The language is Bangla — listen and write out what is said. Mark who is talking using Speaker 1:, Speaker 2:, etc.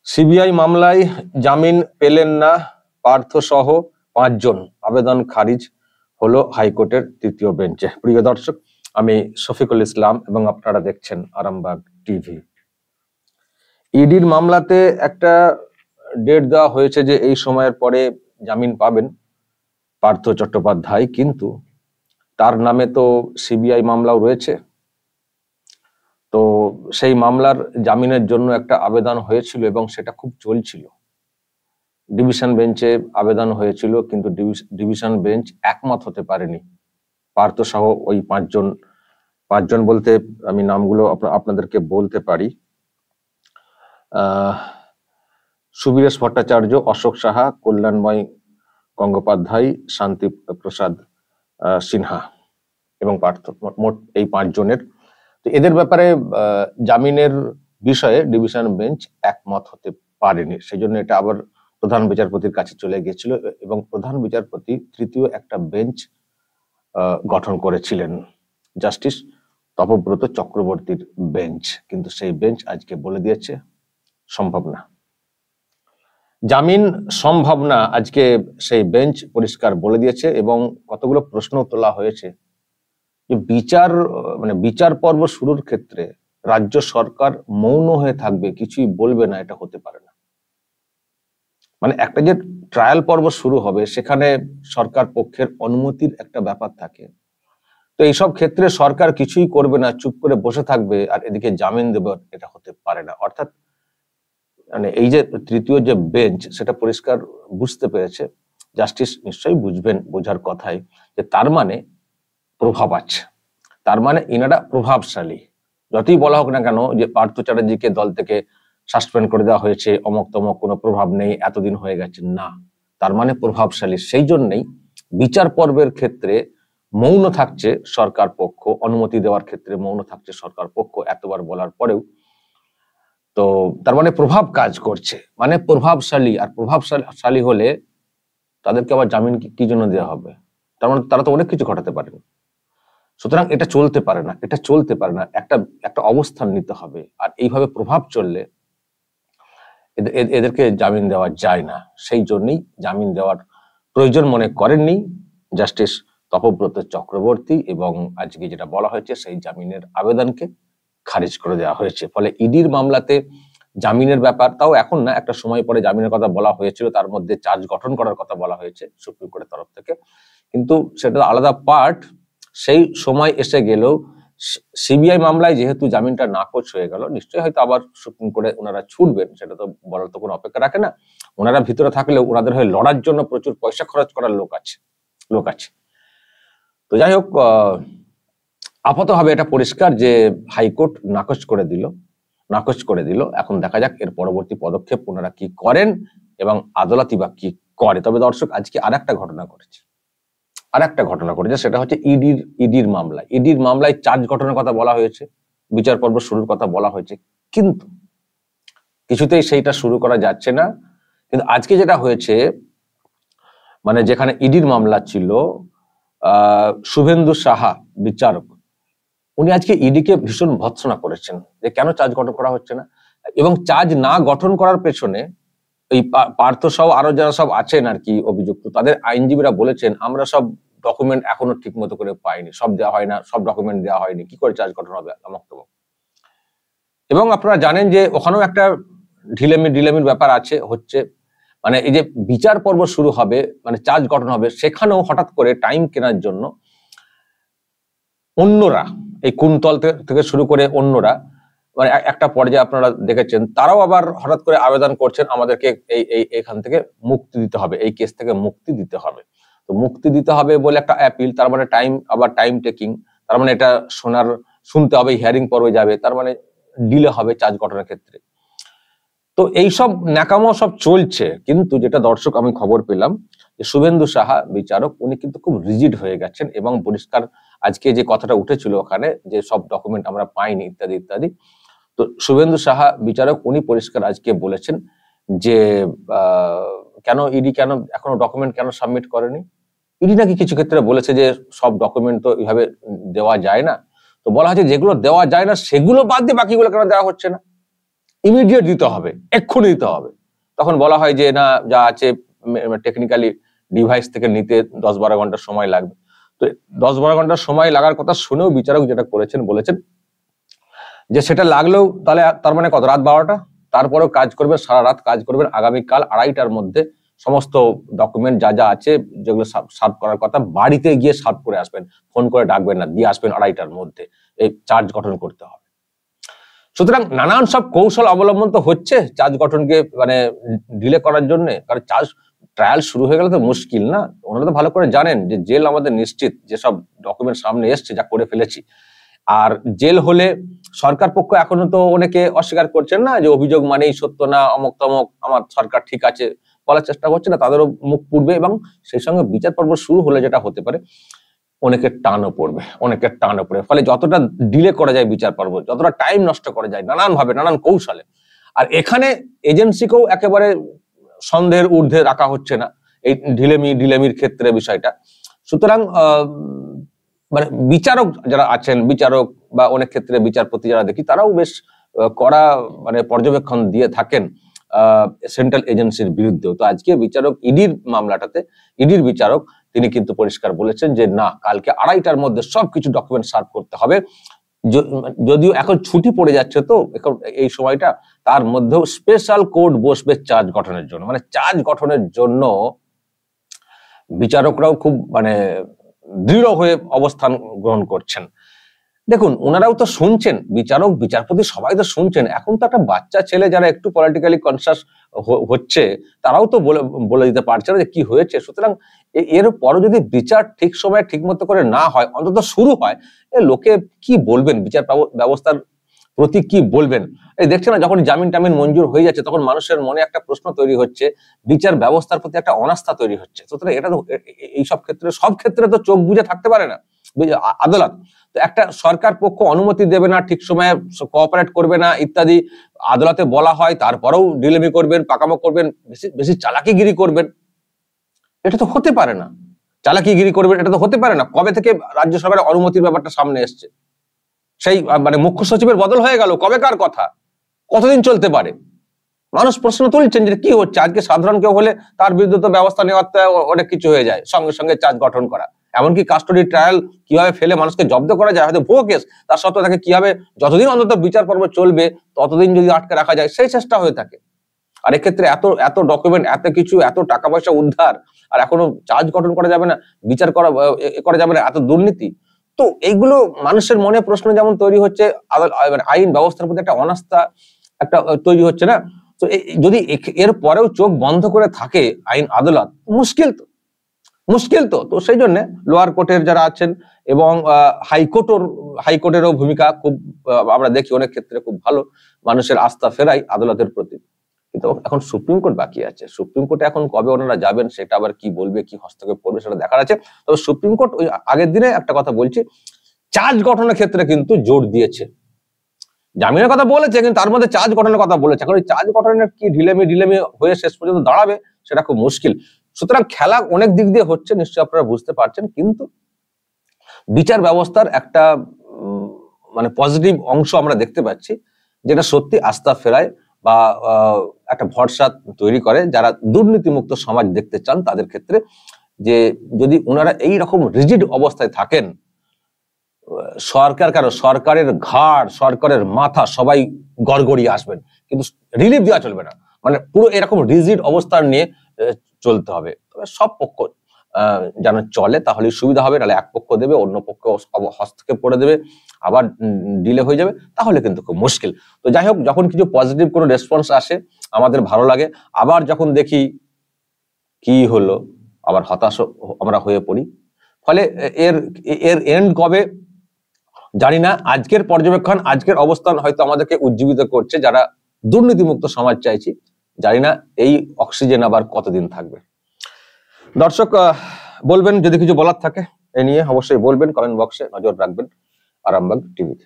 Speaker 1: সিবিআই মামলায় জামিন পেলেন না পার্থ সহ 5 জন, আবেদন খারিজ হলো হাইকোর্টের তৃতীয় বেঞ্চে। প্রিয় দর্শক, আমি শফিকুল ইসলাম এবং আপনারা দেখছেন আরামবাগ টিভি। ইডির মামলাতে একটা ডেট দেওয়া হয়েছে যে এই সময়ের পরে জামিন পাবেন পার্থ চট্টোপাধ্যায়, কিন্তু তার নামে তো সিবিআই মামলাও রয়েছে। তো সেই মামলার জামিনের জন্য একটা আবেদন হয়েছিল এবং সেটা খুব চলছিল। ডিভিশন বেঞ্চে আবেদন হয়েছিল, কিন্তু ডিভিশন বেঞ্চ একমত হতে পারেনি পার্থ সহ ওই 5 জন। 5 জন বলতে আমি নামগুলো আপনাদেরকে বলতে পারি: সুবীরেশ ভট্টাচার্য, অশোক সাহা, কল্যাণময় গঙ্গোপাধ্যায়, শান্তি প্রসাদ সিনহা এবং পার্থ, মোট এই 5 জনের। তো এদের ব্যাপারে জামিনের বিষয়ে ডিভিশন বেঞ্চ একমত হতে পারেনি, সেই জন্য এটা আবার প্রধান বিচারপতির কাছে চলে গিয়েছিল এবং প্রধান বিচারপতি তৃতীয় একটা বেঞ্চ গঠন করেছিলেন, জাস্টিস তপব্রত চক্রবর্তীর বেঞ্চ। কিন্তু সেই বেঞ্চ আজকে বলে দিয়েছে সম্ভব না, জামিন সম্ভব না। আজকে সেই বেঞ্চ পরিষ্কার বলে দিয়েছে এবং কতগুলো প্রশ্ন তোলা হয়েছে যে বিচার পর্ব শুরুর ক্ষেত্রে রাজ্য সরকার মৌন হয়ে থাকবে, কিছুই বলবে না, এটা হতে পারে না। মানে একটা যে ট্রায়াল পর্ব শুরু হবে সেখানে সরকার পক্ষের অনুমতির একটা ব্যাপার থাকে। তো এইসব ক্ষেত্রে সরকার কিছুই করবে না, চুপ করে বসে থাকবে আর এদিকে জামিন দেবে, এটা হতে পারে না। অর্থাৎ মানে এই যে তৃতীয় যে বেঞ্চ, সেটা পরিষ্কার বুঝতে পেরেছে, জাস্টিস নিশ্চয়ই বুঝবেন, বোঝার কথাই, যে তার মানে প্রভাব আছে, তার মানে ইনারা প্রভাবশালী। যতই বলা হোক না কেন যে পার্থ চ্যাটার্জিকে দল থেকে সাসপেন্ড করে দেওয়া হয়েছে, অমক তমক, কোনো প্রভাব নেই, এতদিন হয়ে গেছে, না, তার মানে প্রভাবশালী। সেই জন্যই বিচার পর্বের ক্ষেত্রে মৌন থাকছে সরকার পক্ষ, অনুমতি দেওয়ার ক্ষেত্রে মৌন থাকছে সরকার পক্ষ, এতবার বলার পরেও। তো তার মানে প্রভাব কাজ করছে, মানে প্রভাবশালী। আর প্রভাবশালী হলে তাদেরকে আবার জামিন কি জন্য দেওয়া হবে? তার মানে তারা তো অনেক কিছু ঘটাতে পারেন। সুতরাং এটা চলতে পারে না, এটা চলতে পারে না, একটা অবস্থান নিতে হবে। আর এইভাবে প্রভাব চললে এদেরকে জামিন দেওয়া যায় না। সেই জন্যই জামিন দেওয়ার প্রয়োজন মনে করেননি জাস্টিস তপব্রত চক্রবর্তী, এবং আজকে যেটা বলা হয়েছে সেই জামিনের আবেদনকে খারিজ করে দেওয়া হয়েছে। ফলে ইডির মামলাতে জামিনের ব্যাপার, তাও এখন না, একটা সময় পরে জামিনের কথা বলা হয়েছিল, তার মধ্যে চার্জ গঠন করার কথা বলা হয়েছে সুপ্রিম কোর্টের তরফ থেকে, কিন্তু সেটা আলাদা পার্ট। সেই সময় এসে গেলেও সিবিআই মামলায় যেহেতু জামিনটা নাকচ হয়ে গেল, নিশ্চয়ই হয়তো আবার সুপ্রিম কোর্টে ওনারা ছুটবেন, সেটা তো বলার তো কোনো অপেক্ষা রাখে না। ওনারা ভিতরে থাকলেও ওনাদের হয়ে লড়ার জন্য প্রচুর পয়সা খরচ করার লোক আছে। তো যাই হোক, আপাতভাবে এটা পরিষ্কার যে হাইকোর্ট নাকচ করে দিল। এখন দেখা যাক এর পরবর্তী পদক্ষেপ ওনারা কি করেন এবং আদালতই বা কি করে। তবে দর্শক, আজকে আর একটা ঘটনা ঘটেছে, সেটা হচ্ছে ইডির মামলায় চার্জ গঠনের কথা বলা হয়েছে, বিচার পর্ব শুরুর কথা বলা হয়েছে, কিন্তু কিছুতেই সেইটা শুরু করা যাচ্ছে না। কিন্তু আজকে যেটা হয়েছে, মানে যেখানে ইডির মামলা ছিল, শুভেন্দু সাহা বিচারক, উনি আজকে ইডিকে ভীষণ ভৎসনা করেছেন যে কেন চার্জ গঠন করা হচ্ছে না, এবং চার্জ না গঠন করার পেছনে এই পার্থ সহ আরো যারা সব আছেন আর কি অভিযুক্ত, তাদের আইনজীবীরা বলেছেন আমরা সব ডকুমেন্ট এখনো ঠিক মতো করে পাইনি, সব দেওয়া হয় না, সব ডকুমেন্ট দেওয়া হয়নি, কি করে চার্জ গঠন হবে? এবং আপনারা জানেন যে ওখানেও একটা ঢিলেমির ব্যাপার হচ্ছে, মানে এই যে বিচার পর্ব শুরু হবে, মানে চার্জ গঠন হবে, সেখানেও হঠাৎ করে টাইম কেনার জন্য অন্যরা, এই কুন্তল থেকে শুরু করে অন্যরা, মানে একটা পর্যায়ে আপনারা দেখেছেন, তারাও আবার হঠাৎ করে আবেদন করছেন আমাদেরকে এইখান থেকে মুক্তি দিতে হবে, এই কেস থেকে মুক্তি দিতে হবে। তো মুক্তি দিতে হবে বলে একটা অ্যাপিল, তার মানে টাইম টেকিং, তার মানে এটা শুনতে হবে, হিয়ারিং পর্বে যাবে, তার মানে ডিলে হবে চার্জ গঠনের ক্ষেত্রে। তো এইসব ন্যাকামো সব চলছে, কিন্তু যেটা দর্শক আমি খবর পেলাম যে শুভেন্দু সাহা বিচারক, উনি কিন্তু খুব রিজিড হয়ে গেছেন এবং পরিষ্কার আজকে যে কথাটা উঠেছিল ওখানে যে সব ডকুমেন্ট আমরা পাইনি ইত্যাদি ইত্যাদি, তো শুভেন্দু সাহা বিচারক উনি পরিষ্কার আজকে বলেছেন যে ইডি কেন এখনো ডকুমেন্ট কেন সাবমিট করেনি। ইডি নাকি কিছু ক্ষেত্রে বলেছে যে সব ডকুমেন্ট তো এইভাবে দেওয়া যায় না। তো বলা হচ্ছে যেগুলো দেওয়া যায় না সেগুলো বাদ দিয়ে বাকিগুলো কেন দেওয়া হচ্ছে না। ইমিডিয়েট দিতে হবে, এক্ষুনি দিতে হবে। তখন বলা হয় যে না, যা আছে টেকনিক্যালি ডিভাইস থেকে নিতে 10-12 ঘন্টা সময় লাগবে। তো 10-12 ঘন্টা সময় লাগার কথা শুনেও বিচারক যেটা করেছেন, বলেছেন যে সেটা লাগলেও তাহলে তার মানে কত, রাত 12টা, তারপরেও কাজ করবেন, সারা রাত কাজ করবেন, আগামীকাল 2:30টার মধ্যে সমস্ত ডকুমেন্ট যা যা আছে যেগুলো সার্ভ করার কথা বাড়িতে গিয়ে সার্ভ করে আসবেন, ফোন করে ডাকবেন না, দিয়ে আসবেন 2:30টার মধ্যে, এই চার্জ গঠন করতে হবে। সুতরাং নানান সব কৌশল অবলম্বন তো হচ্ছে চার্জ গঠনকে মানে ডিলে করার জন্য, কারণ চার্জ ট্রায়াল শুরু হয়ে গেলে তো মুশকিল না। ওনারা তো ভালো করে জানেন যে জেল আমাদের নিশ্চিত, যেসব ডকুমেন্ট সামনে এসছে, যা করে ফেলেছি। আর জেল হলে সরকার পক্ষ এখনো তো অনেকে অস্বীকার করছেন না যে অভিযোগ মানেই সত্য না, অমক তমক, আমার সরকার ঠিক আছে বলার চেষ্টা করছে না, তাদেরও মুখ পুড়বে। এবং সেই সঙ্গে বিচার পর্ব শুরু হলে যেটা হতে পারে, অনেকের টানও পড়বে। ফলে যতটা ডিলে করা যায় বিচার পর্ব, যতটা টাইম নষ্ট করা যায় নানান ভাবে, নানান কৌশলে। আর এখানে এজেন্সিকেও একেবারে সন্দেহের ঊর্ধ্বে রাখা হচ্ছে না এই ঢিলেমির ক্ষেত্রে বিষয়টা। সুতরাং মানে বিচারক যারা আছেন, বিচারক বা অনেক ক্ষেত্রে বিচারপতি যারা দেখি, তারাও বেশ কড়া মানে পর্যবেক্ষণ দিয়ে থাকেন সেন্ট্রাল এজেন্সির বিরুদ্ধেও। তো আজকে বিচারক ইডির মামলাটাতে ইডির বিচারক তিনি কিন্তু পরিষ্কার বলেছেন যে না, কালকে 2:30টার মধ্যে সবকিছু ডকুমেন্ট সার্ভ করতে হবে। যদিও এখন ছুটি পড়ে যাচ্ছে, তো এখন এই সময়টা, তার মধ্যেও স্পেশাল কোর্ট বসবে চার্জ গঠনের জন্য। মানে চার্জ গঠনের জন্য বিচারকরাও খুব মানে দৃঢ় হয়ে অবস্থান গ্রহণ করছেন। দেখুন, ওনারাও তো শুনছেন, বিচারক বিচারপতি সবাই তো শুনছেন। এখন তো একটা বাচ্চা ছেলে যারা একটু পলিটিক্যালি কনসাস হচ্ছে, তারাও তো বলে দিতে পারছে না যে কি হয়েছে। সুতরাং এর পরও যদি বিচার ঠিক সময়ে ঠিক মতো করে না হয়, অন্তত শুরু হয়, লোকে কি বলবেন, বিচার ব্যবস্থার প্রতি কি বলবেন? এই দেখছে না, যখন জামিন টামিন মঞ্জুর হয়ে যাচ্ছে, তখন মানুষের মনে একটা প্রশ্ন তৈরি হচ্ছে, বিচার ব্যবস্থার প্রতি একটা অনাস্থা তৈরি হচ্ছে। সুতরাং এটা তো এইসব ক্ষেত্রে, সব ক্ষেত্রে তো চোখ বুজে থাকতে পারে না আদালত। তো একটা সরকার পক্ষ অনুমতি দেবে না, ঠিক সময়ে কোঅপারেট করবে না ইত্যাদি, আদালতে বলা হয় তারপরেও ডিলেমি করবেন, পাকামো করবেন, বেশি চালাকিগিরি করবেন, এটা তো হতে পারে না। চালাকিগিরি করবেন, এটা তো হতে পারে না। কবে থেকে রাজ্য সরকারের অনুমতির ব্যাপারটা সামনে এসছে? সেই মানে মুখ্য সচিবের বদল হয়ে গেল, কবেকার কথা? কতদিন চলতে পারে? মানুষ প্রশ্ন তুলছেন যে কি হচ্ছে। আজকে সাধারণ কেউ হলে তার বিরুদ্ধে তো ব্যবস্থা নেওয়ার অনেক কিছু হয়ে যায়, সঙ্গে সঙ্গে চার্জ গঠন করা। এমনকি কাস্টডি ট্রায়াল কিভাবে ফেলে মানুষকে জব্দ করা যায়, হয়তো ভুয়ো কেস, তার সত্ত্বেও তাকে কিভাবে যতদিন অন্তত বিচার পর্ব চলবে ততদিন যদি আটকে রাখা যায়, সেই চেষ্টা হয়ে থাকে। আর এক্ষেত্রে এত এত ডকুমেন্ট, এত কিছু, এত টাকা পয়সা উদ্ধার, আর এখনো চার্জ গঠন করা যাবে না, বিচার করা যাবে না, এত দুর্নীতি। তো এইগুলো মানুষের মনে প্রশ্ন যেমন তৈরি হচ্ছে, আইন ব্যবস্থার প্রতি একটা অনাস্থা একটা তৈরি হচ্ছে না। তো যদি এর পরেও চোখ বন্ধ করে থাকে আইন আদালত, মুশকিল তো। তো সেই জন্য লোয়ার কোর্টের যারা আছেন এবং হাইকোর্টেরও ভূমিকা খুব আমরা দেখি অনেক ক্ষেত্রে খুব ভালো, মানুষের আস্থা ফেরাই আদালতের প্রতি। কিন্তু এখন সুপ্রিম কোর্ট বাকি আছে। সুপ্রিম কোর্টে এখন কবে ওনারা যাবেন, সেটা আবার কি বলবে, কি হস্তক্ষেপ করবে, সেটা দেখার আছে। তবে সুপ্রিম কোর্ট ওই আগের দিনে একটা কথা বলছি, চার্জ গঠনের ক্ষেত্রে কিন্তু জোর দিয়েছে। জামিনের কথা বলেছে, কিন্তু তার মধ্যে চার্জ গঠনের কথা বলেছে। এখন ওই চার্জ গঠনের কি ঢিলেমি হয়ে শেষ পর্যন্ত দাঁড়াবে, সেটা খুব মুশকিল। সুতরাং খেলা অনেক দিক দিয়ে হচ্ছে, নিশ্চয়ই আপনারা বুঝতে পারছেন। কিন্তু বিচার ব্যবস্থার একটা মানে পজিটিভ অংশ আমরা দেখতে পাচ্ছি, যেটা সত্যি আস্থা ফেরায় বা একটা ভরসা তৈরি করে যারা দুর্নীতিমুক্ত সমাজ দেখতে চান তাদের ক্ষেত্রে, যে যদি ওনারা এই রকম রিজিড অবস্থায় থাকেন, সরকারের ঘাড়, সরকারের মাথা সবাই গড়গড়িয়ে আসবেন, কিন্তু রিলিফ দেওয়া চলবে না। মানে পুরো এরকম রিজিড অবস্থান নিয়ে চলতে হবে। তবে সব পক্ষ যেন চলে, তাহলেই সুবিধা হবে। নাহলে এক পক্ষ দেবে, অন্য পক্ষ হস্তক্ষেপ করে দেবে, আবার ডিলে হয়ে যাবে, তাহলে কিন্তু খুব মুশকিল। তো যাই হোক, যখন কিছু পজিটিভ কোনো রেসপন্স আসে আমাদের ভালো লাগে, আবার যখন দেখি কি হলো, আবার হতাশ আমরা হয়ে পড়ি। ফলে এর এন্ড কবে জানি না। আজকের পর্যবেক্ষণ, আজকের অবস্থান হয়তো আমাদেরকে উজ্জীবিত করছে, যারা দুর্নীতিমুক্ত সমাজ চাইছি। জানি না এই অক্সিজেন আবার কতদিন থাকবে। দর্শক বলবেন যদি কিছু বলার থাকে এ নিয়ে, অবশ্যই বলবেন, কমেন্ট বক্সে নজর রাখবেন আরামবাগ টিভিতে।